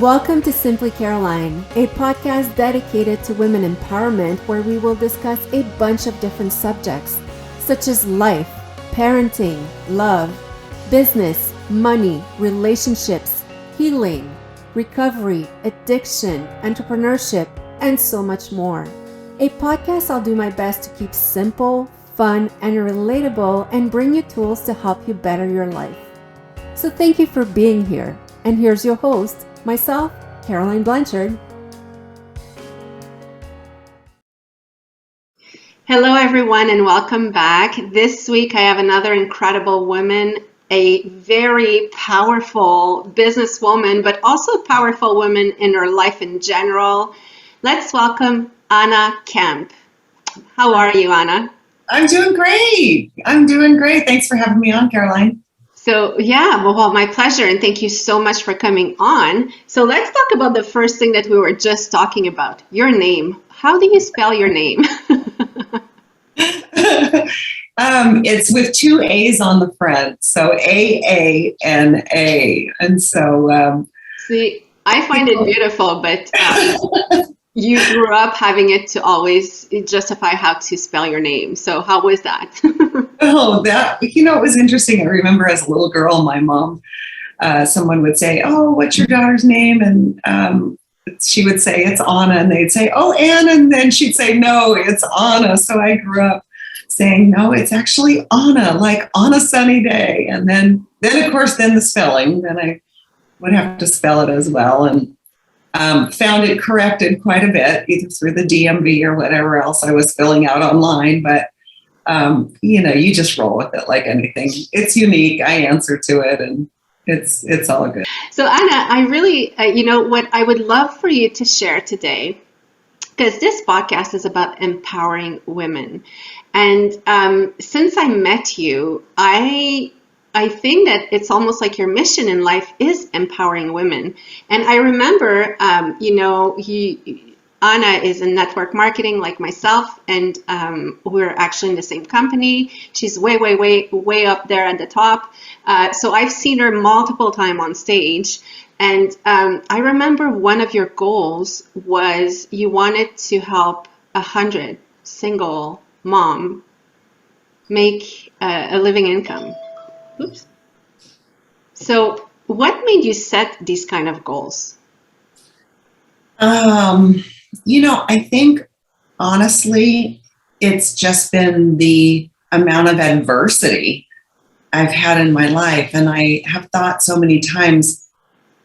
Welcome to Simply Caroline, a podcast dedicated to women empowerment where we will discuss a bunch of different subjects such as life, parenting, love, business, money, relationships, healing, recovery, addiction, entrepreneurship, and so much more. A podcast I'll do my best to keep simple, fun, and relatable and bring you tools to help you better your life. So thank you for being here. And here's your host, myself, Caroline Blanchard. Hello, everyone, and welcome back. This week, I have another incredible woman, a very powerful businesswoman, but also powerful woman in her life in general. Let's welcome Aana Camp. How are you, Aana? I'm doing great. Thanks for having me on, Caroline. So well, my pleasure, and thank you so much for coming on. So let's talk about the first thing that we were just talking about, your name. How do you spell your name? It's with two A's on the front, so A-A-N-A. And so... See, I find it beautiful, but you grew up having it to always justify how to spell your name. So how was that? It was interesting. I remember as a little girl, my mom, someone would say, "Oh, what's your daughter's name?" And she would say, "It's Aana." And they'd say, "Oh, Anna." And then she'd say, "No, it's Aana." So I grew up saying, "No, it's actually Aana, like on a sunny day." And then of course, the spelling, then I would have to spell it as well. And found it corrected quite a bit, either through the DMV or whatever else I was filling out online. But, you just roll with it like anything. It's unique. I answer to it, and it's all good. So, Aana, I really, what I would love for you to share today, because this podcast is about empowering women. And since I met you, I think that it's almost like your mission in life is empowering women. And I remember, Aana is in network marketing like myself, and we're actually in the same company. She's way up there at the top. So I've seen her multiple times on stage. And I remember one of your goals was you wanted to help 100 single mom make a living income. Oops. So what made you set these kind of goals? I think honestly, it's just been the amount of adversity I've had in my life. And I have thought so many times,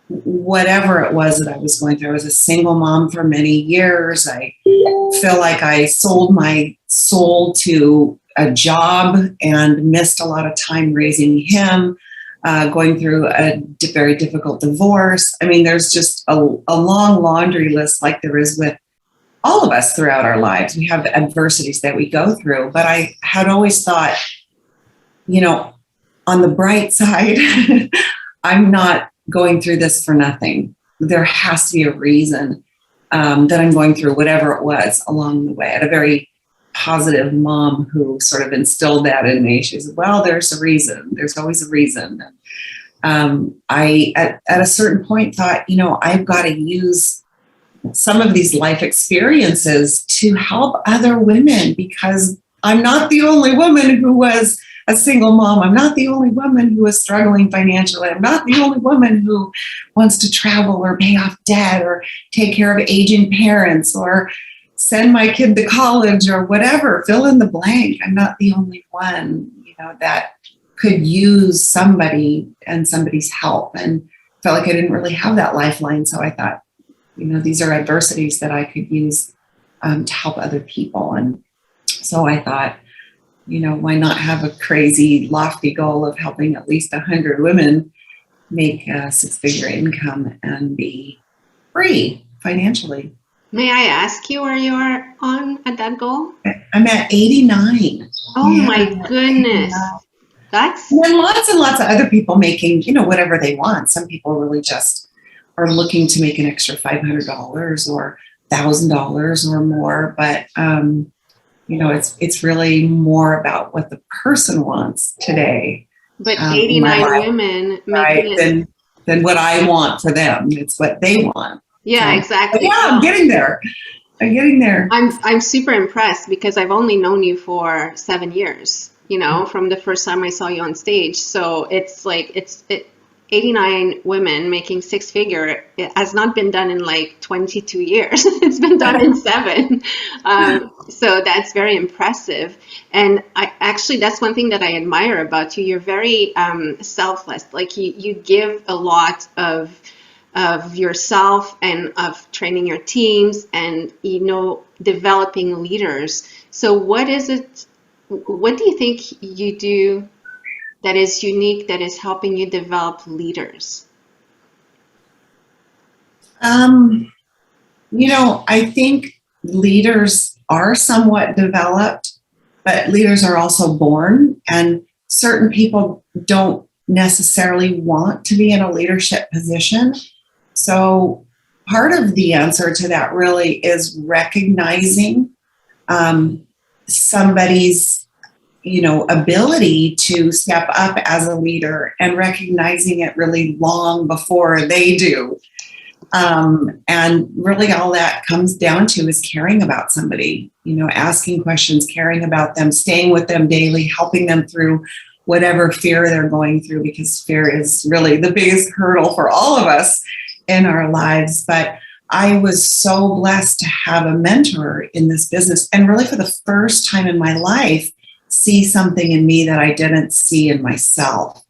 whatever it was that I was going through, I was a single mom for many years. I feel like I sold my soul to a job and missed a lot of time raising him, going through a very difficult divorce. I mean, there's just a long laundry list like there is with all of us throughout our lives. We have adversities that we go through, but I had always thought, on the bright side, I'm not going through this for nothing. There has to be a reason that I'm going through whatever it was along the way. I had a very positive mom who sort of instilled that in me. She said, "Well, there's a reason. There's always a reason." I, at a certain point, thought, I've got to use some of these life experiences to help other women, because I'm not the only woman who was a single mom. I'm not the only woman who is struggling financially. I'm not the only woman who wants to travel or pay off debt or take care of aging parents or send my kid to college or whatever, fill in the blank. I'm not the only one, that could use somebody and somebody's help, and felt like I didn't really have that lifeline. So I thought, these are adversities that I could use to help other people. And so I thought, why not have a crazy, lofty goal of helping at least 100 women make a six-figure income and be free financially. May I ask you where you are on at that goal? I'm at 89. Oh my goodness. And then lots and lots of other people making, whatever they want. Some people really just are looking to make an extra $500 or $1,000 or more. But, it's really more about what the person wants today. But 89 women making it. than what I want for them. It's what they want. Yeah, so, exactly. Yeah, I'm getting there. I'm super impressed because I've only known you for 7 years, from the first time I saw you on stage. So it's like 89 women making six figure. It has not been done in like 22 years. It's been done in 7. So that's very impressive. And that's one thing that I admire about you. You're very selfless. Like you give a lot of yourself and of training your teams and developing leaders. So what do you think you do that is unique, that is helping you develop leaders? I think leaders are somewhat developed, but leaders are also born, and certain people don't necessarily want to be in a leadership position. So part of the answer to that really is recognizing somebody's ability to step up as a leader and recognizing it really long before they do. And really all that comes down to is caring about somebody, asking questions, caring about them, staying with them daily, helping them through whatever fear they're going through, because fear is really the biggest hurdle for all of us in our lives. But I was so blessed to have a mentor in this business, and really for the first time in my life, see something in me that I didn't see in myself.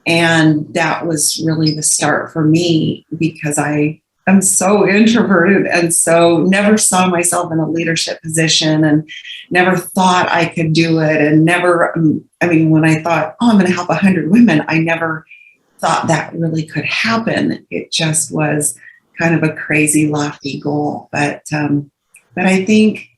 And that was really the start for me, because I am so introverted and so never saw myself in a leadership position and never thought I could do it. And never, when I thought, I'm going to help 100 women, I never thought that really could happen. It just was kind of a crazy, lofty goal. But I think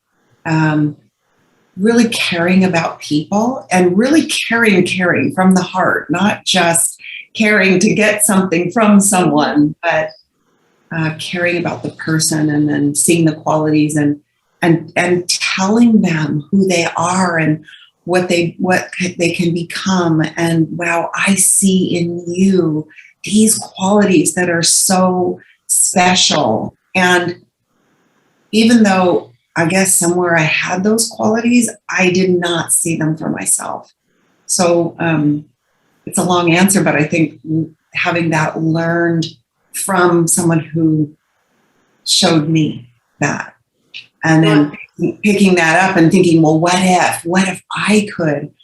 really caring about people, and really caring from the heart, not just caring to get something from someone, but caring about the person, and then seeing the qualities and telling them who they are and what they can become. And wow, I see in you these qualities that are so special. And even though I guess somewhere I had those qualities, I did not see them for myself. So it's a long answer, but I think having that learned from someone who showed me that, and then picking that up and thinking, well, what if I could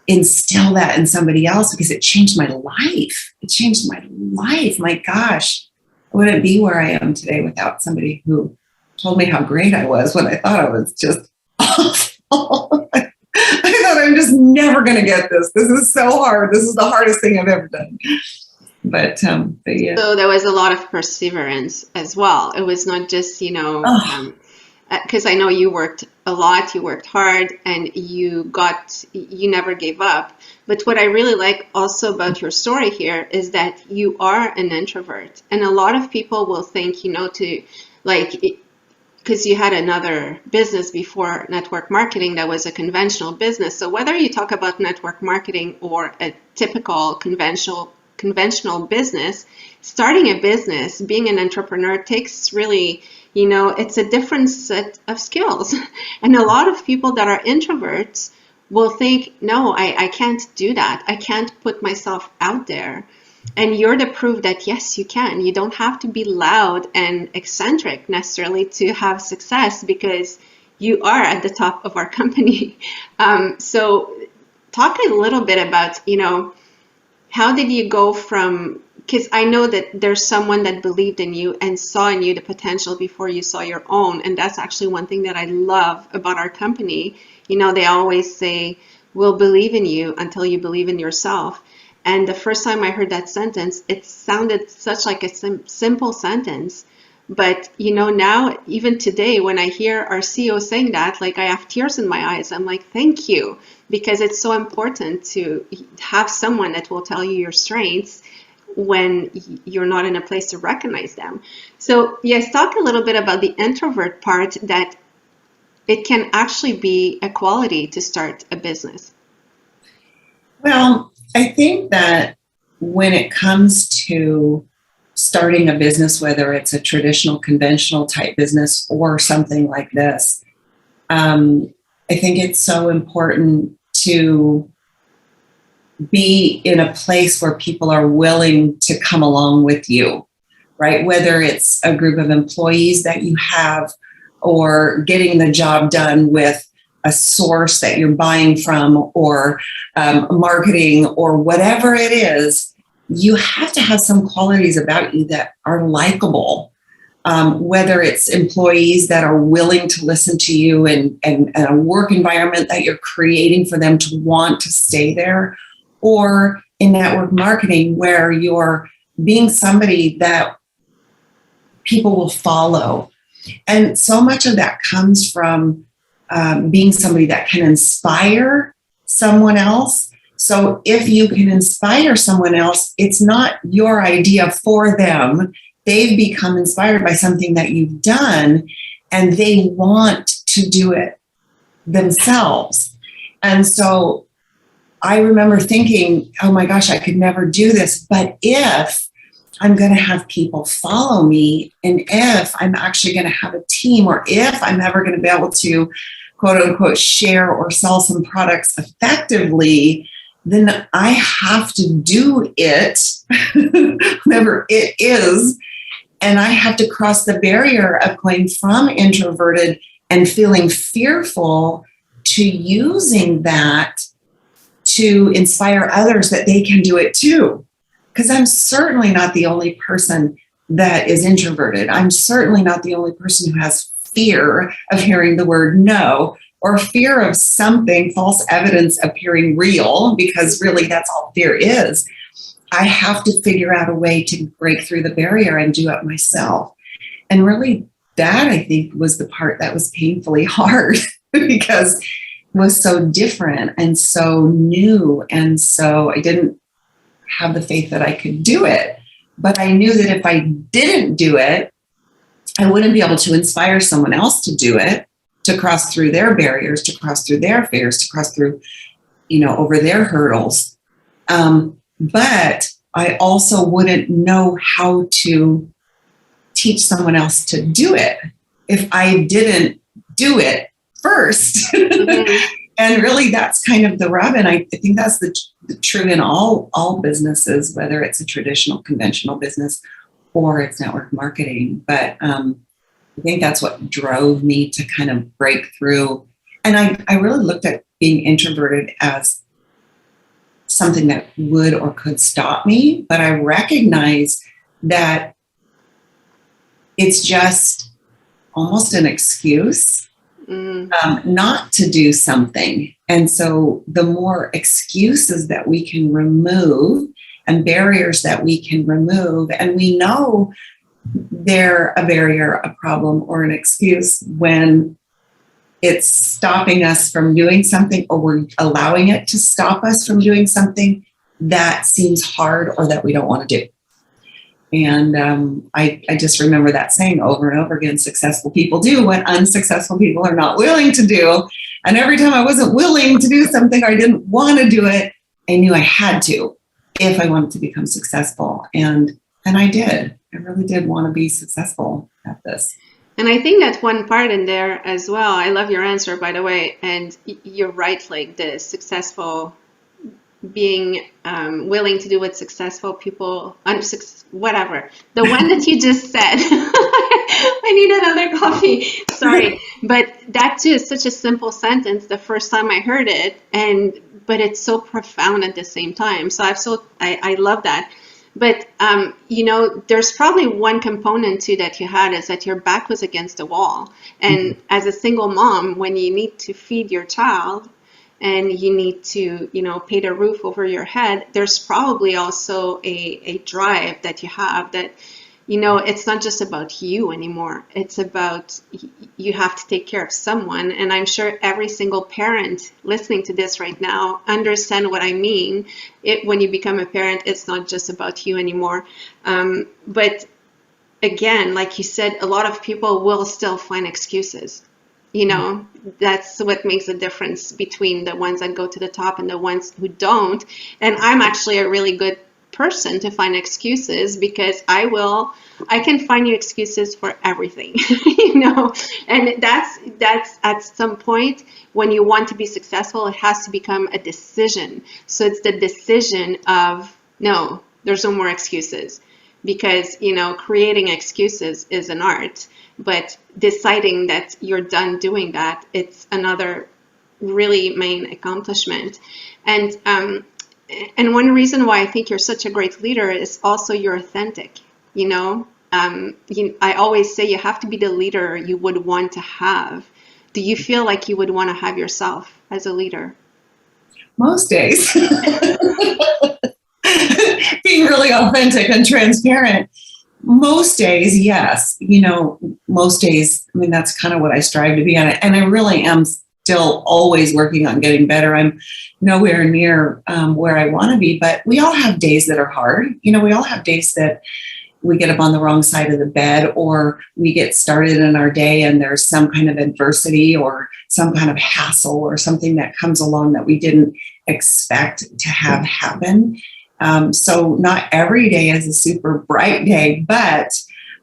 instill that in somebody else, because it changed my life. It changed my life. My gosh, I wouldn't be where I am today without somebody who told me how great I was when I thought I was just awful. I thought I'm just never going to get this. This is so hard. This is the hardest thing I've ever done. But yeah. So there was a lot of perseverance as well. It was not just, because I know you worked a lot, you worked hard, and you never gave up. But what I really like also about your story here is that you are an introvert. And a lot of people will think, because you had another business before network marketing that was a conventional business. So whether you talk about network marketing or a typical conventional business, starting a business, being an entrepreneur takes really, it's a different set of skills. And a lot of people that are introverts will think, no, I can't do that. I can't put myself out there. And you're the proof that yes, you can. You don't have to be loud and eccentric necessarily to have success, because you are at the top of our company. So talk a little bit about, how did you go from, because I know that there's someone that believed in you and saw in you the potential before you saw your own. And that's actually one thing that I love about our company. They always say, we'll believe in you until you believe in yourself. And the first time I heard that sentence, it sounded such like a simple sentence. But, now, even today, when I hear our CEO saying that, like, I have tears in my eyes. I'm like, thank you, because it's so important to have someone that will tell you your strengths when you're not in a place to recognize them. So, yes, talk a little bit about the introvert part, that it can actually be a quality to start a business. Well, I think that when it comes to starting a business, whether it's a traditional, conventional type business or something like this, I think it's so important to be in a place where people are willing to come along with you, right? Whether it's a group of employees that you have or getting the job done with a source that you're buying from or marketing or whatever it is, you have to have some qualities about you that are likable. Whether it's employees that are willing to listen to you and a work environment that you're creating for them to want to stay there, or in network marketing where you're being somebody that people will follow. And so much of that comes from being somebody that can inspire someone else. So if you can inspire someone else, it's not your idea for them. They've become inspired by something that you've done, and they want to do it themselves. And so I remember thinking, oh my gosh, I could never do this. But if I'm going to have people follow me, and if I'm actually going to have a team, or if I'm ever going to be able to, quote unquote, share or sell some products effectively, then I have to do it, whatever it is. And I have to cross the barrier of going from introverted and feeling fearful to using that to inspire others that they can do it too. Because I'm certainly not the only person that is introverted. I'm certainly not the only person who has fear of hearing the word no, or fear of something, false evidence appearing real, because really that's all fear is. I have to figure out a way to break through the barrier and do it myself. And really, that I think was the part that was painfully hard because it was so different and so new. And so I didn't have the faith that I could do it. But I knew that if I didn't do it, I wouldn't be able to inspire someone else to do it, to cross through their barriers, to cross through their fears, to cross through, over their hurdles. But I also wouldn't know how to teach someone else to do it if I didn't do it first. Mm-hmm. And really, that's kind of the rub. And I think that's the true in all businesses, whether it's a traditional, conventional business or it's network marketing. But I think that's what drove me to kind of break through. And I really looked at being introverted as something that would or could stop me. But I recognize that it's just almost an excuse not to do something. And so the more excuses that we can remove and barriers that we can remove, and we know they're a barrier, a problem, or an excuse when it's stopping us from doing something, or we're allowing it to stop us from doing something that seems hard or that we don't want to do. And I just remember that saying over and over again, successful people do what unsuccessful people are not willing to do. And every time I wasn't willing to do something, or I didn't want to do it, I knew I had to if I wanted to become successful. And I did. I really did want to be successful at this. And I think that's one part in there as well. I love your answer, by the way. And you're right, like the successful being willing to do what successful people, whatever. The one that you just said. I need another coffee. Sorry. But that too is such a simple sentence the first time I heard it. But it's so profound at the same time. So I love that. But, there's probably one component too that you had is that your back was against the wall. And as a single mom, when you need to feed your child and you need to, pay the roof over your head, there's probably also a drive that you have that, it's not just about you anymore. It's about you have to take care of someone. And I'm sure every single parent listening to this right now understand what I mean. When you become a parent, it's not just about you anymore. But again, like you said, a lot of people will still find excuses. That's what makes the difference between the ones that go to the top and the ones who don't. And I'm actually a really good person to find excuses, because I can find you excuses for everything, and that's at some point when you want to be successful, it has to become a decision. So it's the decision of, no, there's no more excuses, because, creating excuses is an art, but deciding that you're done doing that, it's another really main accomplishment. And one reason why I think you're such a great leader is also you're authentic. I always say you have to be the leader you would want to have. Do you feel like you would want to have yourself as a leader? Most days. Being really authentic and transparent. Most days, yes. Most days, that's kind of what I strive to be on it. And I really am still always working on getting better. I'm nowhere near where I want to be, but we all have days that are hard. We all have days that we get up on the wrong side of the bed, or we get started in our day and there's some kind of adversity or some kind of hassle or something that comes along that we didn't expect to have happen. So not every day is a super bright day, but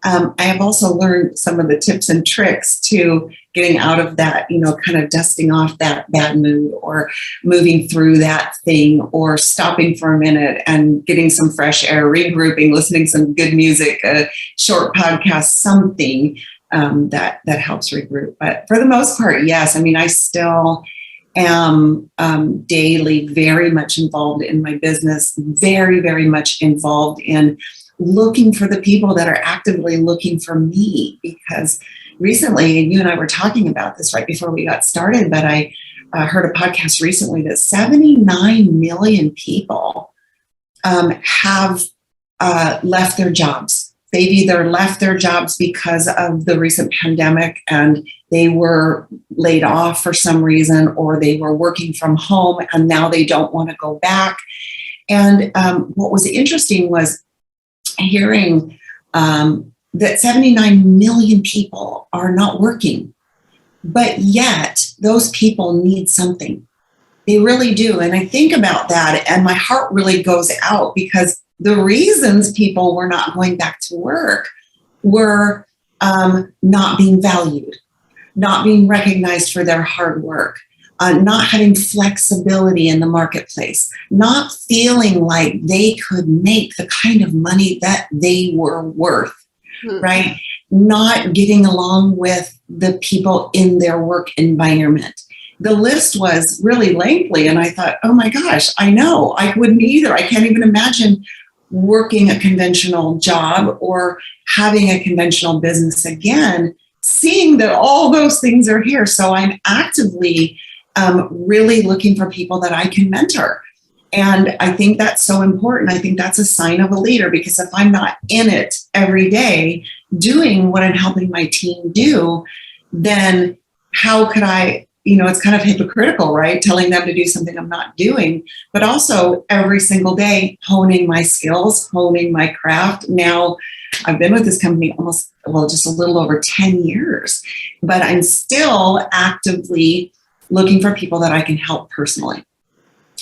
I have also learned some of the tips and tricks to getting out of that, kind of dusting off that bad mood, or moving through that thing, or stopping for a minute and getting some fresh air, regrouping, listening to some good music, a short podcast, something that helps regroup. But for the most part, yes. I still am daily very much involved in my business, very, very much involved in looking for the people that are actively looking for me. Because recently, and you and I were talking about this right before we got started, but I heard a podcast recently that 79 million people have left their jobs. They've either left their jobs because of the recent pandemic and they were laid off for some reason, or they were working from home and now they don't want to go back. And what was interesting was hearing that 79 million people are not working, but yet those people need something. They really do. And I think about that and my heart really goes out, because the reasons people were not going back to work were not being valued, not being recognized for their hard work, not having flexibility in the marketplace, not feeling like they could make the kind of money that they were worth, right? Not getting along with the people in their work environment. The list was really lengthy, and I thought, oh my gosh, I know, I wouldn't either. I can't even imagine working a conventional job or having a conventional business again, seeing that all those things are here. So I'm actively really looking for people that I can mentor. And I think that's so important. I think that's a sign of a leader, because if I'm not in it every day doing what I'm helping my team do, then how could I, it's kind of hypocritical, right? Telling them to do something I'm not doing, but also every single day honing my skills, honing my craft. Now I've been with this company just a little over 10 years, but I'm still actively looking for people that I can help personally.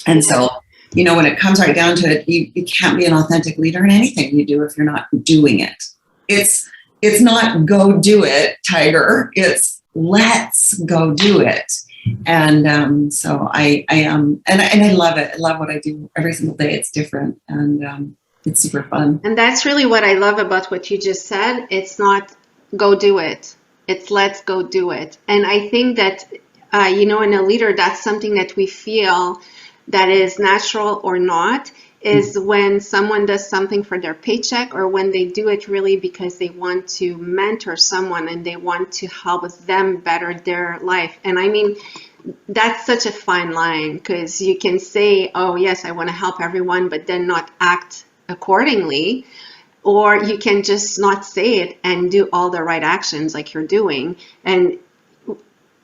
And so, when it comes right down to it, you can't be an authentic leader in anything you do if you're not doing it. It's not go do it, Tiger. It's let's go do it. And so I am, and I love it. I love what I do every single day. It's different, and it's super fun. And that's really what I love about what you just said. It's not go do it. It's let's go do it. And I think that, in a leader, that's something that we feel that is natural or not, is when someone does something for their paycheck, or when they do it really because they want to mentor someone and they want to help them better their life. And I mean, that's such a fine line, because you can say, oh yes, I want to help everyone, but then not act accordingly. Or you can just not say it and do all the right actions like you're doing. And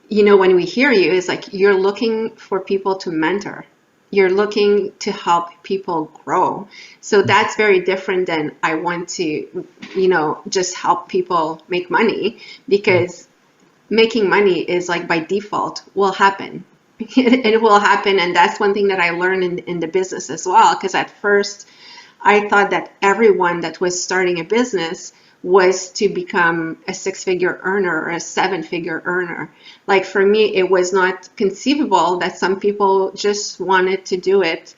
when we hear you, it's like you're looking for people to mentor. You're looking to help people grow. So that's very different than I want to, just help people make money, because making money is like by default will happen. It will happen. And that's one thing that I learned in the business as well. Because at first I thought that everyone that was starting a business was to become a 6-figure earner or a 7-figure earner. Like for me, it was not conceivable that some people just wanted to do it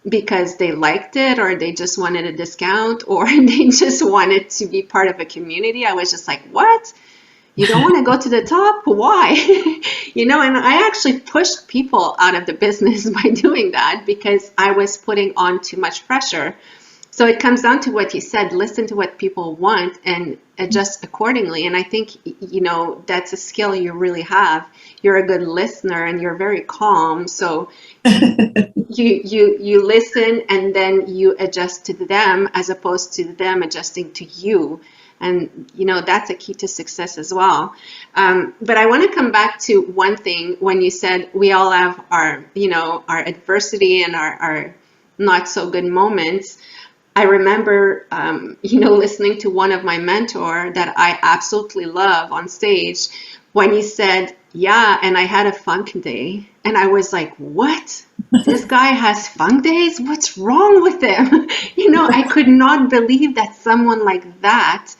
because they liked it, or they just wanted a discount, or they just wanted to be part of a community. I was just like, what? You don't want to go to the top? Why? And I actually pushed people out of the business by doing that because I was putting on too much pressure. So it comes down to what you said, listen to what people want and adjust accordingly. And I think, that's a skill you really have. You're a good listener and you're very calm. So you listen and then you adjust to them as opposed to them adjusting to you. And, that's a key to success as well. But I want to come back to one thing when you said we all have our adversity and our not so good moments. I remember, listening to one of my mentor that I absolutely love on stage when he said, yeah, and I had a funk day. And I was like, what? This guy has funk days? What's wrong with him? I could not believe that someone like that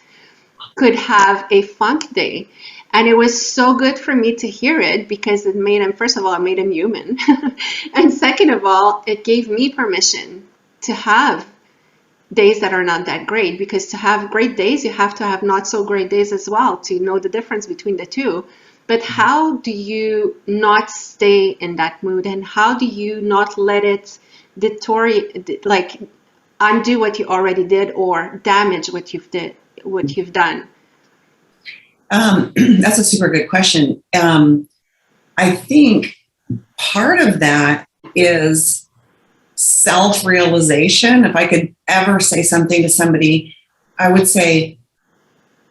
could have a funk day. And it was so good for me to hear it because it made him, first of all, it made him human. And second of all, it gave me permission to have days that are not that great, because to have great days, you have to have not so great days as well to know the difference between the two. But how do you not stay in that mood, and how do you not let it undo what you already did or damage what you've done? That's a super good question. I think part of that is self-realization. If I could ever say something to somebody, I would say,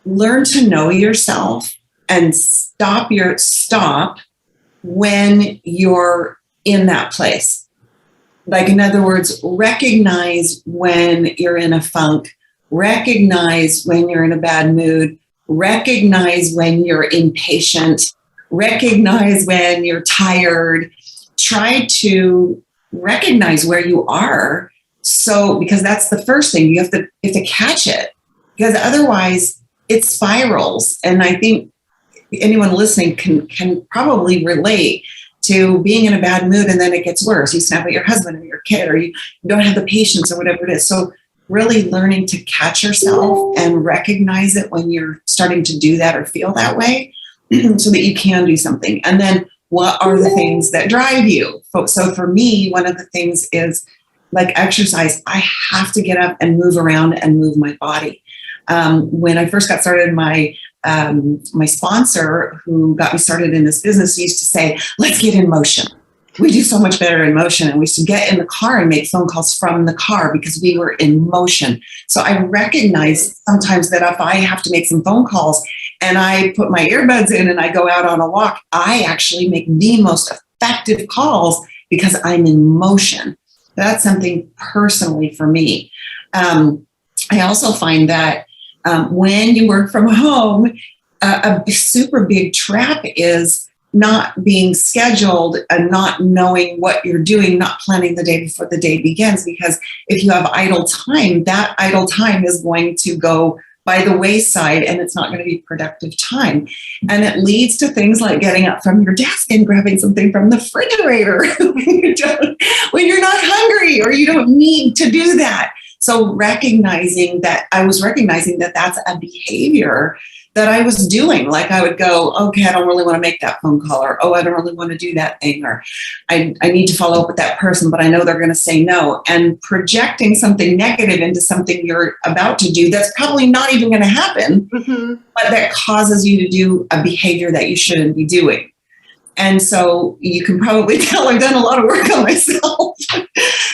learn to know yourself and stop when you're in that place. Like, in other words, recognize when you're in a funk, recognize when you're in a bad mood, recognize when you're impatient, recognize when you're tired. Try to recognize where you are. So, because that's the first thing, you have to catch it, because otherwise it spirals. And I think anyone listening can probably relate to being in a bad mood and then it gets worse. You snap at your husband or your kid, or you don't have the patience or whatever it is. So really learning to catch yourself and recognize it when you're starting to do that or feel that way so that you can do something. And then what are the things that drive you? So for me, one of the things is like exercise. I have to get up and move around and move my body. When I first got started, my sponsor who got me started in this business used to say, let's get in motion. We do so much better in motion. And we used to get in the car and make phone calls from the car because we were in motion. So I recognize sometimes that if I have to make some phone calls and I put my earbuds in and I go out on a walk, I actually make the most effective calls because I'm in motion. That's something personally for me. I also find that when you work from home, a super big trap is not being scheduled and not knowing what you're doing, not planning the day before the day begins. Because if you have idle time, that idle time is going to go by the wayside and it's not going to be productive time. And it leads to things like getting up from your desk and grabbing something from the refrigerator when you're not hungry or you don't need to do that. So recognizing that, I was recognizing that that's a behavior that I was doing. Like I would go, okay, I don't really want to make that phone call, or, oh, I don't really want to do that thing, or I need to follow up with that person, but I know they're going to say no. And projecting something negative into something you're about to do that's probably not even going to happen, but that causes you to do a behavior that you shouldn't be doing. And so you can probably tell I've done a lot of work on myself,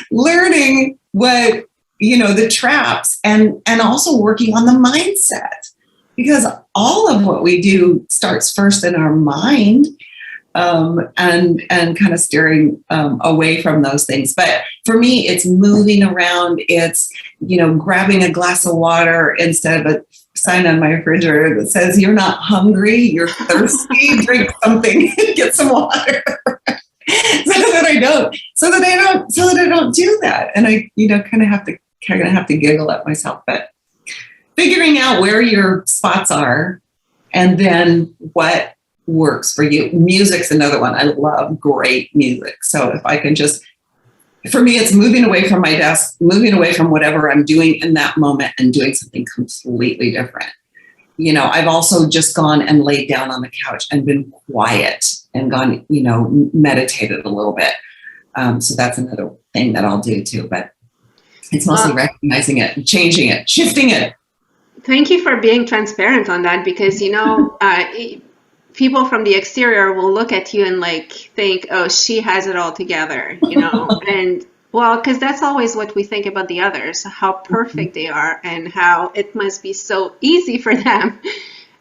learning what, the traps, and also working on the mindset. Because all of what we do starts first in our mind, and kind of steering away from those things. But for me, it's moving around. It's, grabbing a glass of water instead of a sign on my refrigerator that says, you're not hungry, you're thirsty, drink something, get some water. so that I don't do that. And I, kind of have to I'm going to have to giggle at myself, but figuring out where your spots are and then what works for you. Music's another one. I love great music. So if I can just, for me, it's moving away from my desk, moving away from whatever I'm doing in that moment and doing something completely different. You know, I've also just gone and laid down on the couch and been quiet and gone, you know, meditated a little bit. So that's another thing that I'll do too, but it's mostly recognizing it, changing it, shifting it. Thank you for being transparent on that, because, you know, people from the exterior will look at you and like think, oh, she has it all together, you know, and well, because that's always what we think about the others, how perfect they are and how it must be so easy for them.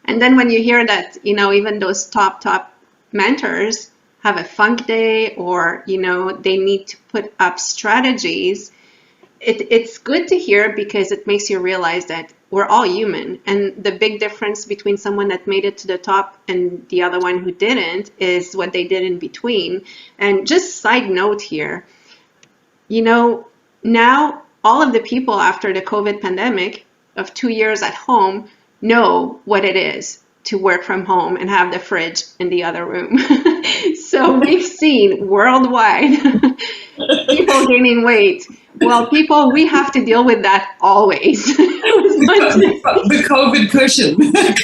And then when you hear that, you know, even those top mentors have a funk day, or, you know, they need to put up strategies, it's good to hear, because it makes you realize that we're all human. And the big difference between someone that made it to the top and the other one who didn't is what they did in between. And just side note here, you know, now all of the people after the COVID pandemic of 2 years at home know what it is to work from home and have the fridge in the other room. So we've seen worldwide people gaining weight. Well, people, we have to deal with that always. The COVID cushion,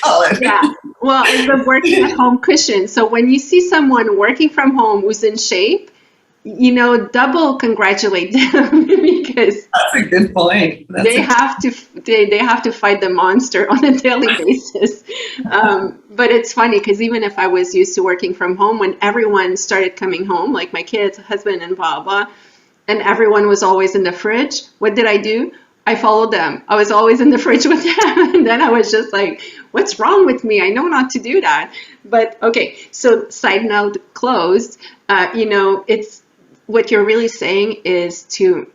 call it. Yeah. Well, it's the working at home cushion. So when you see someone working from home who's in shape, you know, double congratulate them, because that's a good point. They have to fight the monster on a daily basis. But it's funny, because even if I was used to working from home, when everyone started coming home, like my kids, husband, and blah blah, and everyone was always in the fridge, what did I do? I followed them. I was always in the fridge with them, and then I was just like, what's wrong with me? I know not to do that. But okay, so side note closed. You know, it's what you're really saying is to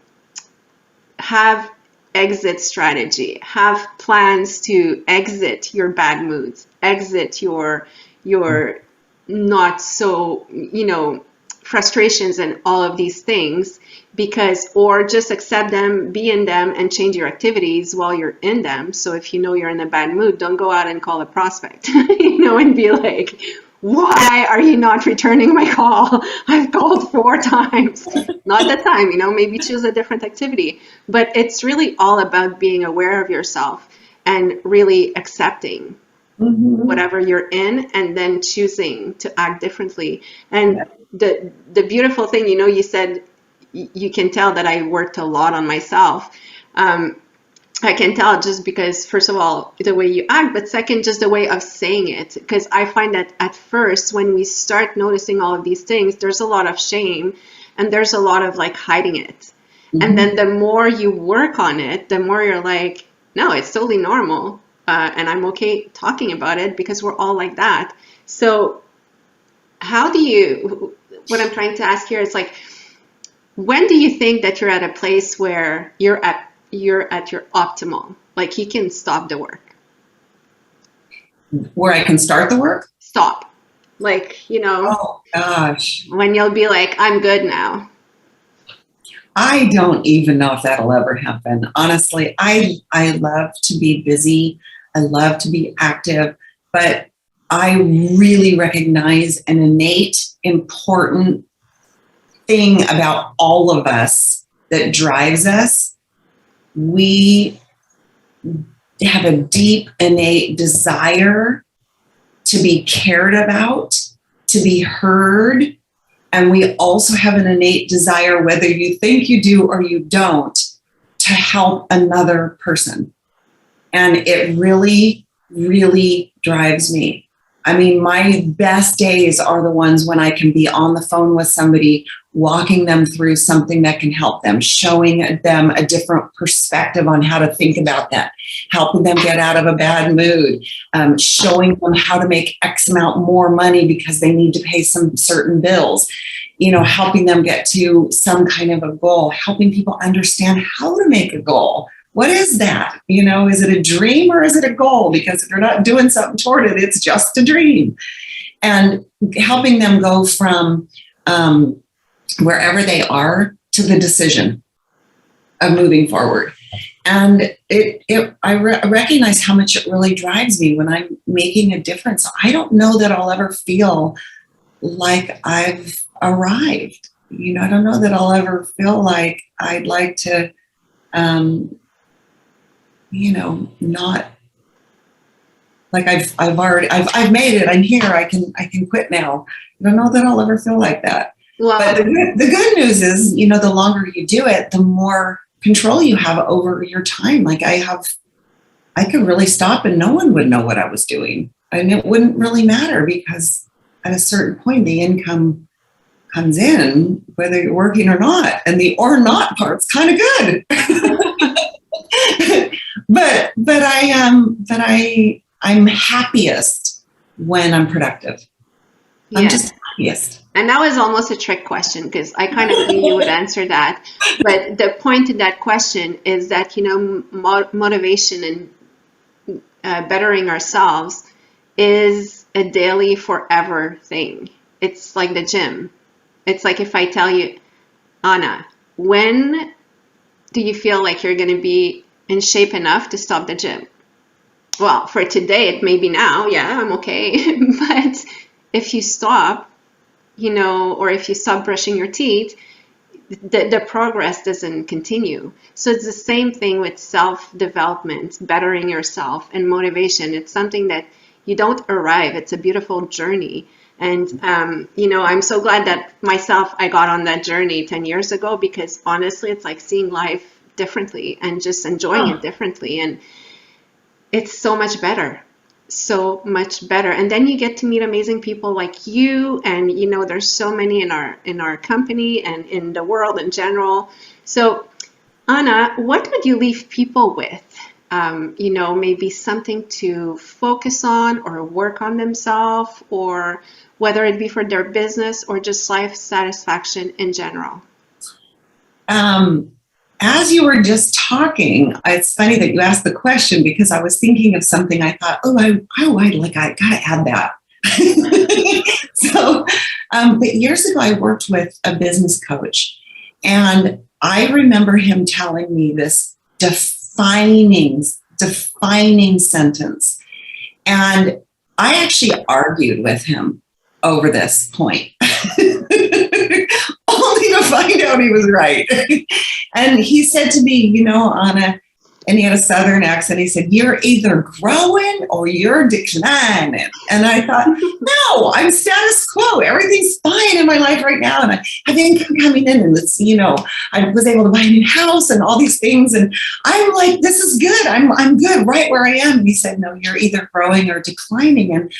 have exit strategy, have plans to exit your bad moods, exit your not so, you know, frustrations and all of these things, because, or just accept them, be in them, and change your activities while you're in them. So if you know you're in a bad mood, don't go out and call a prospect, you know, and be like, why are you not returning my call? I've called 4 times. Not the time, you know, maybe choose a different activity. But it's really all about being aware of yourself and really accepting whatever you're in, and then choosing to act differently. And the beautiful thing, you know, you said you can tell that I worked a lot on myself. I can tell just because, first of all, the way you act, but second, just the way of saying it. Because I find that at first, when we start noticing all of these things, there's a lot of shame and there's a lot of like hiding it. And then the more you work on it, the more you're like, no, it's totally normal. And I'm okay talking about it, because we're all like that. So how do you, what I'm trying to ask here is like, when do you think that you're at a place where you're at your optimal, like you can stop the work? Where I can start the work? Stop. Like, you know, oh gosh, when you'll be like, I'm good now. I don't even know if that'll ever happen. Honestly, I love to be busy. I love to be active, but I really recognize an innate, important thing about all of us that drives us. We have a deep, innate desire to be cared about, to be heard. And we also have an innate desire, whether you think you do or you don't, to help another person. And it really, really drives me. I mean, my best days are the ones when I can be on the phone with somebody, walking them through something that can help them, showing them a different perspective on how to think about that, helping them get out of a bad mood, showing them how to make X amount more money because they need to pay some certain bills, you know, helping them get to some kind of a goal, helping people understand how to make a goal. What is that? You know, is it a dream or is it a goal? Because if you're not doing something toward it, it's just a dream. And helping them go from wherever they are to the decision of moving forward. And I recognize how much it really drives me when I'm making a difference. I don't know that I'll ever feel like I've arrived. I don't know that I'll ever feel like I'd like to, not like I've made it. I'm here. I can quit now. I don't know that I'll ever feel like that. Well, but the good news is, the longer you do it, the more control you have over your time. Like I could really stop and no one would know what I was doing. And it wouldn't really matter because at a certain point, the income comes in, whether you're working or not. And the or not part's kind of good. I'm happiest when I'm productive. I'm just happiest. And that was almost a trick question because I kind of knew you would answer that. But the point in that question is that, motivation and bettering ourselves is a daily forever thing. It's like the gym. It's like if I tell you, Aana, when do you feel like you're going to be in shape enough to stop the gym? Well, for today, it may be now. Yeah, I'm okay. But if you stop, or if you stop brushing your teeth, the progress doesn't continue. So it's the same thing with self-development, bettering yourself, and motivation. It's something that you don't arrive. It's a beautiful journey. And, I'm so glad that I got on that journey 10 years ago, because honestly, it's like seeing life differently and just enjoying it differently. And it's so much better. So much better. And then you get to meet amazing people like you, and there's so many in our company and in the world in general. So Aana, what would you leave people with? Maybe something to focus on or work on themselves, or whether it be for their business or just life satisfaction in general. As you were just talking, it's funny that you asked the question, because I was thinking of something. I thought, I gotta add that. But years ago, I worked with a business coach, and I remember him telling me this defining sentence. And I actually argued with him over this point. Only to find out he was right. And he said to me, Aana, and he had a Southern accent, he said, "You're either growing or you're declining." And I thought, no, I'm status quo. Everything's fine in my life right now. And I have income coming in, and it's, I was able to buy a new house and all these things. And I'm like, this is good. I'm good right where I am. And he said, no, you're either growing or declining. And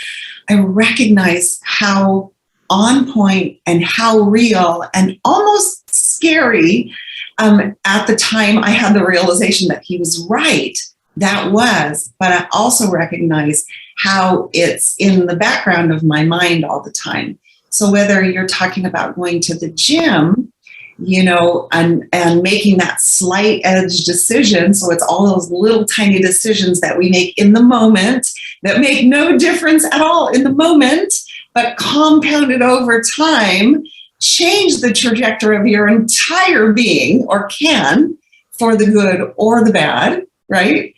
I recognized how on point and how real and almost scary. At the time, I had the realization that he was right. That was, but I also recognized how it's in the background of my mind all the time. So whether you're talking about going to the gym, and making that slight edge decision. So it's all those little tiny decisions that we make in the moment that make no difference at all in the moment, but compounded over time, change the trajectory of your entire being, or can, for the good or the bad, right?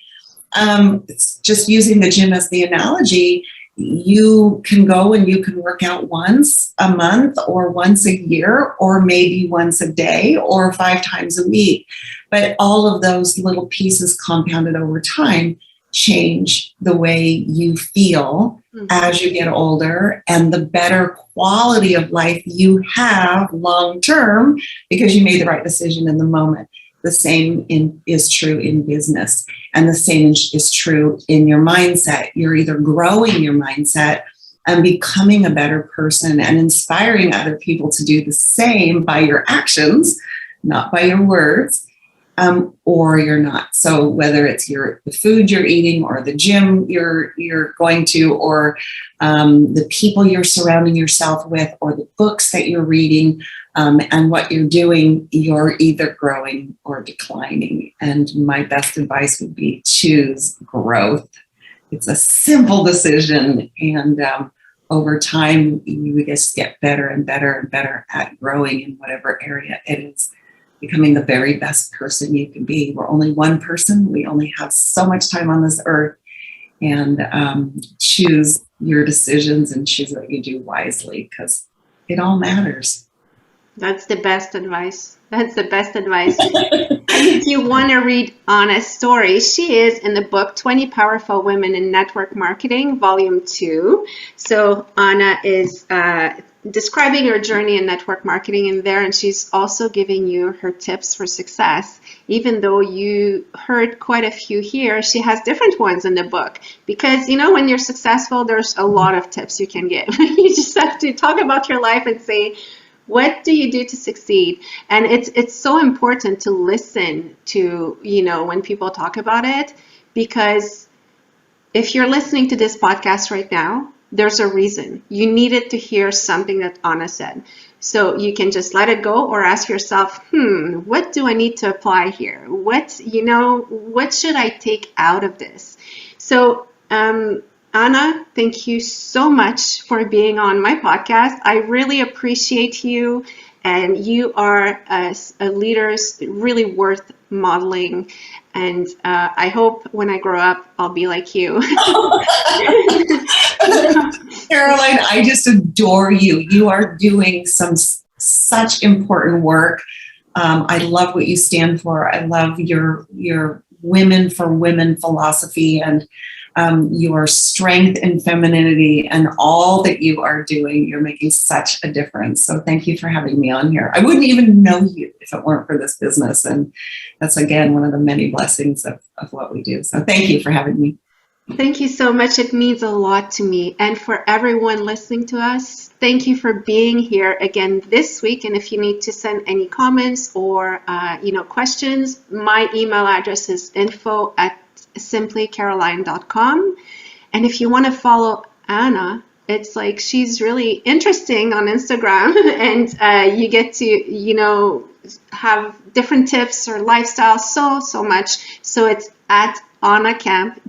It's just using the gym as the analogy. You can go and you can work out once a month or once a year or maybe once a day or 5 times a week. But all of those little pieces compounded over time change the way you feel as you get older, and the better quality of life you have long term because you made the right decision in the moment. The same is true in business, and the same is true in your mindset. You're either growing your mindset and becoming a better person and inspiring other people to do the same by your actions, not by your words, or you're not. So whether it's the food you're eating, or the gym you're going to, or the people you're surrounding yourself with, or the books that you're reading, and what you're doing, you're either growing or declining. And my best advice would be choose growth. It's a simple decision, and over time, you just get better and better and better at growing in whatever area it is becoming the very best person you can be. We're only one person. We only have so much time on this earth. And choose your decisions and choose what you do wisely, because it all matters. That's the best advice. That's the best advice. And if you want to read Aana's story, she is in the book 20 Powerful Women in Network Marketing, Volume 2. So Aana is describing her journey in network marketing in there, and she's also giving you her tips for success. Even though you heard quite a few here, she has different ones in the book, because when you're successful, there's a lot of tips you can give. You just have to talk about your life and say, what do you do to succeed? And it's so important to listen to, when people talk about it, because if you're listening to this podcast right now, there's a reason. You needed to hear something that Aana said. So you can just let it go, or ask yourself, what do I need to apply here? What should I take out of this? So, Aana, thank you so much for being on my podcast. I really appreciate you, and you are a leader really worth modeling. And I hope when I grow up, I'll be like you. Caroline, I just adore you. You are doing such important work. I love what you stand for. I love your women for women philosophy, and your strength and femininity, and all that you are doing. You're making such a difference. So thank you for having me on here. I wouldn't even know you if it weren't for this business. And that's, again, one of the many blessings of what we do. So thank you for having me. Thank you so much. It means a lot to me. And for everyone listening to us, thank you for being here again this week. And if you need to send any comments or questions, my email address is info@simplycaroline.com. And if you want to follow Aana, it's like she's really interesting on Instagram, and you get to have different tips or lifestyle so much. So it's at Aana Camp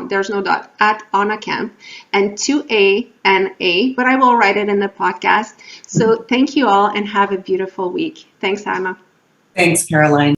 there's no dot, at Aana Camp, and 2ANA, but I will write it in the podcast. So thank you all, and have a beautiful week. Thanks, Aana. Thanks, Caroline.